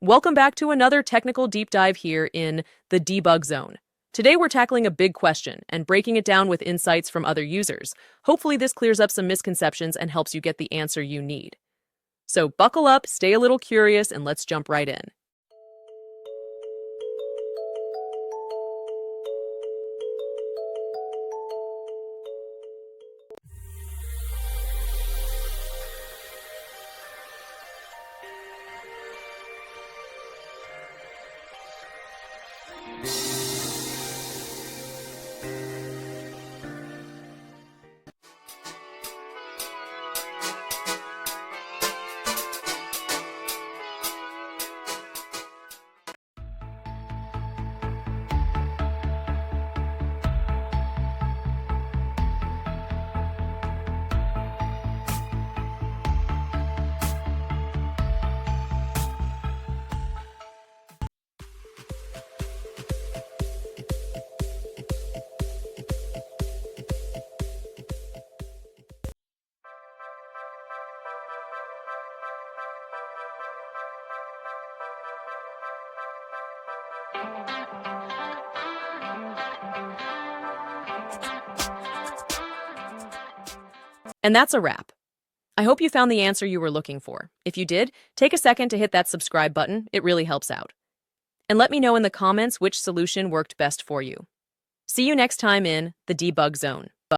Welcome back to another technical deep dive here in the debug zone. Today we're tackling a big question and breaking it down with insights from other users. Hopefully this clears up some misconceptions and helps you get the answer you need. So buckle up, stay a little curious, and let's jump right in. And that's a wrap. I hope you found the answer you were looking for. If you did, take a second to hit that subscribe button. It really helps out. And let me know in the comments which solution worked best for you. See you next time in the debug zone.